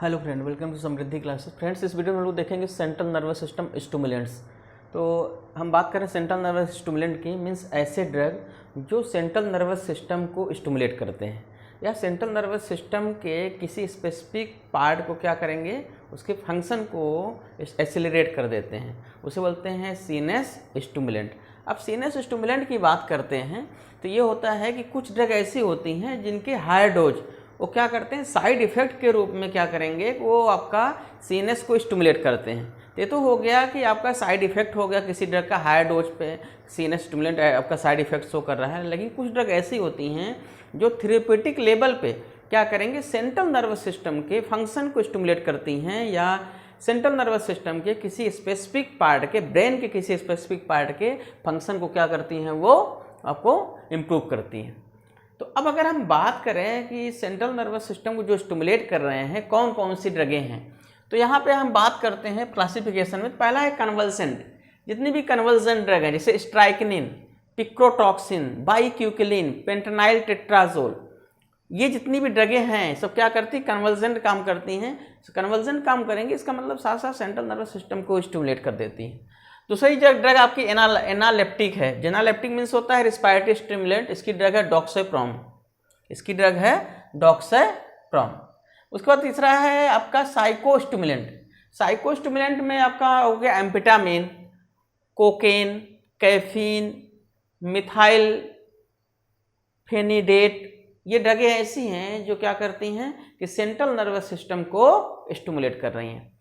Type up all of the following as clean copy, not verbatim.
Hello friend, welcome to Samriddhi classes. Friends, इस video में हम लोग देखेंगे सेंट्रल नर्वस सिस्टम स्टिमुलेंट्स। तो हम बात करें सेंट्रल नर्वस स्टिमुलेंट की, मींस ऐसे ड्रग जो सेंट्रल नर्वस सिस्टम को स्टिमुलेट करते हैं या सेंट्रल नर्वस सिस्टम के किसी स्पेसिफिक पार्ट को क्या करेंगे, उसके फंक्शन को एक्सेलरेट कर देते हैं, उसे बोलते हैं सीनेस स्टिमुलेंट। अब सीनेस स्टिमुलेंट की बात करते हैं तो ये होता है कि कुछ ड्रग ऐसी होती हैं जिनके हायर डोज वो क्या करते हैं, साइड इफेक्ट के रूप में क्या करेंगे, वो आपका सीनेस को स्टिमुलेट करते हैं। ये तो हो गया कि आपका साइड इफेक्ट हो गया, किसी ड्रग का हायर डोज पे सीनेस स्टिमुलेंट आपका साइड इफेक्ट शो कर रहा है। लेकिन कुछ ड्रग ऐसी होती हैं जो थेरेप्यूटिक लेवल पे क्या करेंगे, सेंट्रल नर्वस सिस्टम के फंक्शन को स्टिमुलेट करती हैं या सेंट्रल नर्वस सिस्टम के किसी स्पेसिफिक पार्ट के, ब्रेन के किसी स्पेसिफिक पार्ट के फंक्शन को क्या करती हैं, वो आपको इम्प्रूव करती हैं। तो अब अगर हम बात करें कि सेंट्रल नर्वस सिस्टम को जो स्टिमुलेट कर रहे हैं कौन कौन सी ड्रगें हैं, तो यहाँ पे हम बात करते हैं क्लासिफिकेशन में। पहला है कन्वल्सेंट। जितनी भी कन्वल्सेंट ड्रग है जैसे स्ट्राइकनिन, पिक्रोटॉक्सिन, बाइक्यूकिलिन, पेंटानाइल टेट्राजोल, ये जितनी भी ड्रगें हैं सब क्या करती, कन्वल्सेंट काम करती हैं। कन्वल्सेंट काम करेंगे, इसका मतलब साथ साथ सेंट्रल नर्वस सिस्टम को स्टिमुलेट कर देती हैं। दूसरी ड्रग आपकी एनालेप्टिक है। जेनालेप्टिक मीन्स होता है रिस्पायरेटरी स्टिमुलेंट। इसकी ड्रग है डॉक्सेप्रॉम। इसकी ड्रग है डॉक्सेप्रॉम। उसके बाद तीसरा है आपका साइकोस्टिमुलेंट। साइकोस्टिमुलेंट में आपका हो गया एम्फेटामिन, कोकेन, कैफीन, मिथाइल फेनिडेट। ये ड्रगें ऐसी हैं जो क्या करती हैं कि सेंट्रल नर्वस सिस्टम को स्टिमुलेट कर रही हैं।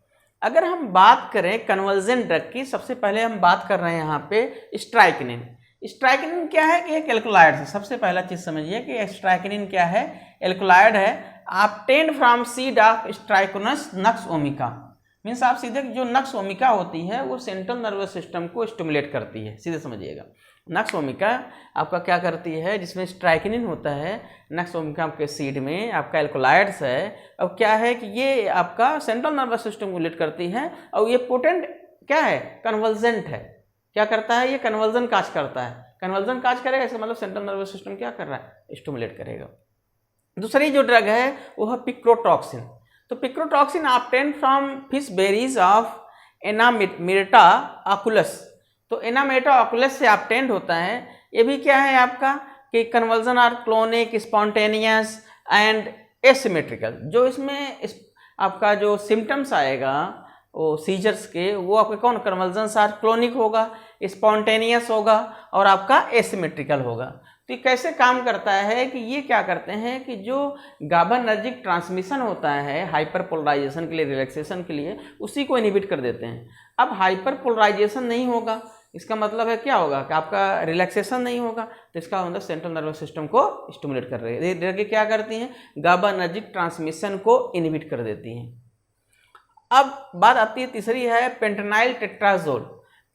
अगर हम बात करें कन्वर्जेंट ड्रग की, सबसे पहले हम बात कर रहे हैं यहाँ पे स्ट्राइकनिन। स्ट्राइकनिन क्या है कि एक एल्कोलाइड है। सबसे पहला चीज समझिए कि स्ट्राइकनिन क्या है, एल्कोलाइड है। Obtained from seed of strychnos nux vomica. Means आप सीधे जो नक्स ओमिका होती है वो सेंट्रल नर्वस सिस्टम को स्टिमुलेट करती है, सीधे समझिएगा। नक्स ओमिका आपका क्या करती है, जिसमें स्ट्राइकनिन होता है, नक्स ओमिका के सीड में आपका एल्कोलाइड्स है। अब क्या है कि ये आपका सेंट्रल नर्वस सिस्टम को स्टिमुलेट करती है और ये पोटेंट क्या है, कन्वर्जेंट है। क्या करता है, ये कन्वर्जन काज करता है। कन्वर्जन काज करेगा, इसका मतलब सेंट्रल नर्वस सिस्टम क्या कर रहा है, स्टिमुलेट करेगा। दूसरी जो ड्रग है वो है पिक्रोटॉक्सिन। तो picrotoxin obtained from fish berries of anamirta cocculus. तो एनामेटा ऑकुलस से ऑब्टेन्ड होता है। ये भी क्या है आपका कि conversion are clonic, spontaneous and asymmetrical. जो इसमें आपका जो सिम्टम्स आएगा वो सीजर्स के, वो आपके कौन, कन्वर्जन आर क्लोनिक होगा, स्पॉन्टेनियस होगा और आपका एसिमेट्रिकल होगा। तो ये कैसे काम करता है कि ये क्या करते हैं कि जो गाबार्जिक ट्रांसमिशन होता है हाइपर पोलराइजेशन के लिए, रिलैक्सेशन के लिए, उसी को इनहिबिट कर देते हैं। अब हाइपर पोलराइजेशन नहीं होगा, इसका मतलब है क्या होगा कि आपका रिलैक्सेशन नहीं होगा, तो इसका मतलब सेंट्रल नर्वस सिस्टम को स्टिमुलेट कर रही है। ये ड्रगें क्या करती हैं, गाबार्जिक ट्रांसमिशन को इनहिबिट कर देती हैं। अब बात आती है, तीसरी है पेंटानाइल टेट्राजोल।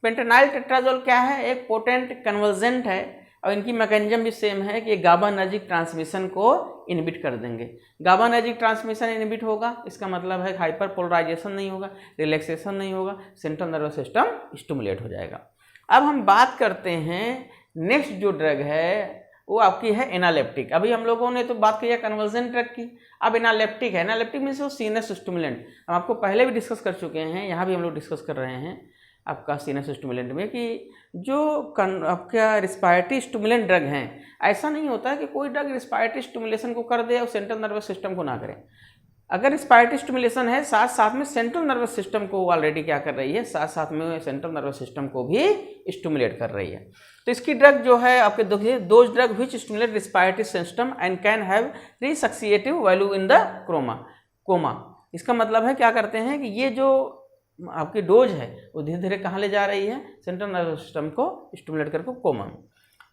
पेंटानाइल टेट्राजोल क्या है, एक पोटेंट कन्वर्जेंट है और इनकी मैकेनिज्म भी सेम है कि ये गाबार्जिक ट्रांसमिशन को इनहिबिट कर देंगे। गाबार्जिक ट्रांसमिशन इनहिबिट होगा, इसका मतलब है हाइपर पोलराइजेशन नहीं होगा, रिलैक्सेशन नहीं होगा, सेंट्रल नर्वस सिस्टम स्टिमुलेट हो जाएगा। अब हम बात करते हैं नेक्स्ट जो ड्रग है वो आपकी है एनालेप्टिक। अभी हम लोगों ने तो बात की है कन्वर्जेंट ड्रग की, अब एनालेप्टिक है। एनालेप्टिक मीन्स वो सीनस स्टिमुलेंट। हम आपको पहले भी डिस्कस कर चुके हैं, यहाँ भी हम लोग डिस्कस कर रहे हैं आपका सीनस स्टिमुलेंट में कि जो आपका रिस्पायरेटरी स्टिमुलेंट ड्रग हैं, ऐसा नहीं होता है कि कोई ड्रग रिस्पायरेटरी स्टिमुलेशन को कर दे और सेंट्रल नर्वस सिस्टम को ना करे। अगर रिस्पायरेटरी स्टिमुलेशन है, साथ साथ में सेंट्रल नर्वस सिस्टम को ऑलरेडी क्या कर रही है, साथ साथ में सेंट्रल नर्वस सिस्टम को भी स्टिमुलेट कर रही है। तो इसकी ड्रग जो है आपके देखिए, those drug which stimulate respiratory system and can have resuscitative value in the coma. इसका मतलब है क्या करते हैं कि ये जो आपकी डोज है वो धीरे धीरे कहाँ ले जा रही है, सेंट्रल नर्वस सिस्टम को स्टिमुलेट करके कोमा में।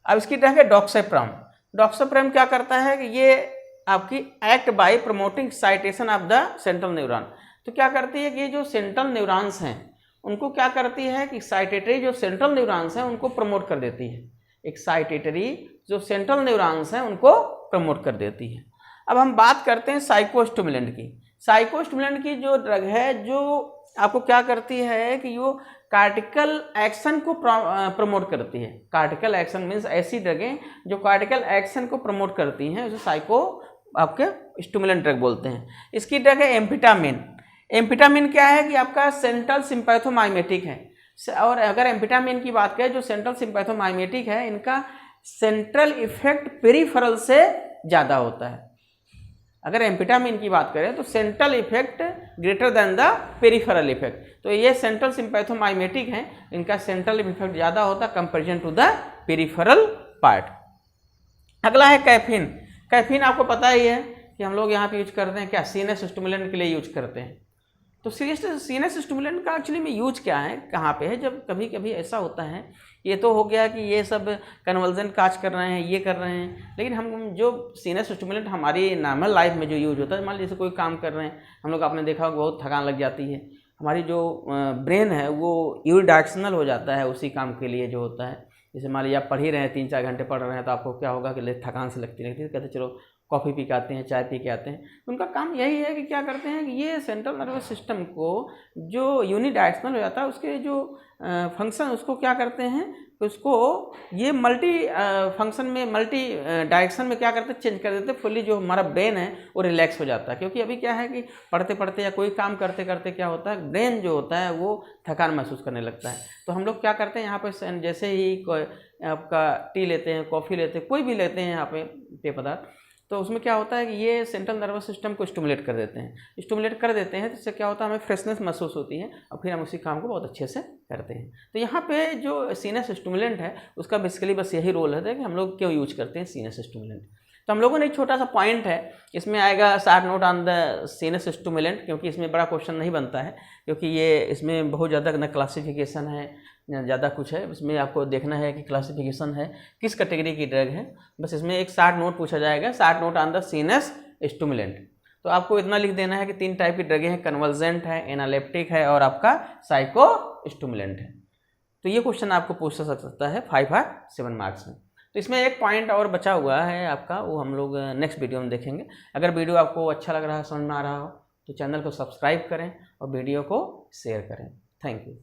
अब इसकी ड्रग है डॉक्सेप्रॉम। डॉक्सेप्रॉम क्या करता है कि ये आपकी act by promoting excitation of the central neuron. तो क्या करती है कि ये जो सेंट्रल न्यूरॉन्स हैं उनको क्या करती है कि एक्साइटेटरी जो सेंट्रल न्यूरॉन्स हैं उनको प्रमोट कर देती है। एक्साइटेटरी जो सेंट्रल न्यूरॉन्स हैं उनको प्रमोट कर देती है। अब हम बात करते हैं साइकोस्टिमुलेंट की। साइकोस्टिमुलेंट की जो ड्रग है जो आपको क्या करती है कि वो कार्टिकल एक्शन को प्रमोट करती है। कार्टिकल एक्शन मीन्स ऐसी ड्रगें जो कार्टिकल एक्शन को प्रमोट करती हैं, उसे साइको आपके स्टिमुलेंट ड्रग बोलते हैं। इसकी ड्रग है एम्फेटामिन। एम्फेटामिन क्या है कि आपका सेंट्रल सिम्पैथोमाइमेटिक है। और अगर एम्फेटामिन की बात करें, जो सेंट्रल सिम्पैथोमाइमेटिक है, इनका सेंट्रल इफेक्ट पेरिफेरल से ज़्यादा होता है। अगर एम्फेटामिन की बात करें तो central effect greater than the peripheral effect. तो ये सेंट्रल सिम्पैथोमाइमेटिक हैं, इनका सेंट्रल इफेक्ट ज़्यादा होता है comparison to the peripheral part. अगला है कैफीन। कैफीन आपको पता ही है कि हम लोग यहाँ पे यूज करते हैं क्या, सीनस स्टिमुलेंट के लिए यूज करते हैं। तो सीनस स्टिमुलेंट का एक्चुअली में यूज क्या है, कहाँ पे है, जब कभी कभी ऐसा होता है, ये तो हो गया कि ये सब कन्वर्जन काज कर रहे हैं, ये कर रहे हैं, लेकिन हम जो सीनस स्टिमुलेंट हमारी नॉर्मल लाइफ में जो यूज होता है, मान लीजिए जैसे कोई काम कर रहे हैं हम लोग, आपने देखा होगा बहुत थकान लग जाती है, हमारी जो ब्रेन है वो यूनिडायरेक्शनल हो जाता है उसी काम के लिए जो होता है। जैसे मान लीजिए आप पढ़ ही रहे हैं, 3-4 घंटे पढ़ रहे हैं, तो आपको क्या होगा कि थकान से लगती है, कहते चलो कॉफ़ी पी के आते हैं, चाय पी के आते हैं। उनका काम यही है कि क्या करते हैं कि ये सेंट्रल नर्वस सिस्टम को जो यूनिडायरेक्शनल हो जाता है उसके जो फंक्शन, उसको क्या करते हैं, उसको ये मल्टी फंक्शन में, मल्टी डायरेक्शन में क्या करते हैं, चेंज कर देते हैं। फुल्ली जो हमारा ब्रेन है वो रिलैक्स हो जाता है। क्योंकि अभी क्या है कि पढ़ते पढ़ते या कोई काम करते करते क्या होता है, ब्रेन जो होता है वो थकान महसूस करने लगता है। तो हम लोग क्या करते हैं यहाँ पर, जैसे ही आपका टी लेते हैं, कॉफ़ी लेते हैं, कोई भी लेते हैं यहाँ पे पेय पदार्थ, तो उसमें क्या होता है कि ये सेंट्रल नर्वस सिस्टम को स्टिमुलेट कर देते हैं। स्टिमुलेट कर देते हैं तो इससे क्या होता है, हमें फ्रेशनेस महसूस होती है और फिर हम उसी काम को बहुत अच्छे से करते हैं। तो यहाँ पे जो सीनस स्टिमुलेंट है उसका बेसिकली बस यही रोल है कि हम लोग क्यों यूज करते हैं सीनस स्टिमुलेंट। तो हम लोगों ने एक छोटा सा पॉइंट है, इसमें आएगा short note on the sinus stimulant, क्योंकि इसमें बड़ा क्वेश्चन नहीं बनता है, क्योंकि ये इसमें बहुत ज़्यादा न क्लासिफिकेशन है ज़्यादा कुछ है। इसमें आपको देखना है कि क्लासिफिकेशन है किस कैटेगरी की ड्रग है, बस इसमें एक शॉर्ट नोट पूछा जाएगा, short note on the sinus stimulant. तो आपको इतना लिख देना है कि 3 टाइप की ड्रगें हैं, कन्वर्जेंट है, एनालेप्टिक है और आपका साइको स्टिमुलेंट है। तो ये क्वेश्चन आपको पूछ सकता है 5 और 7 मार्क्स में। तो इसमें एक पॉइंट और बचा हुआ है आपका, वो हम लोग नेक्स्ट वीडियो में देखेंगे। अगर वीडियो आपको अच्छा लग रहा है, समझ में आ रहा हो, तो चैनल को सब्सक्राइब करें और वीडियो को शेयर करें। Thank you.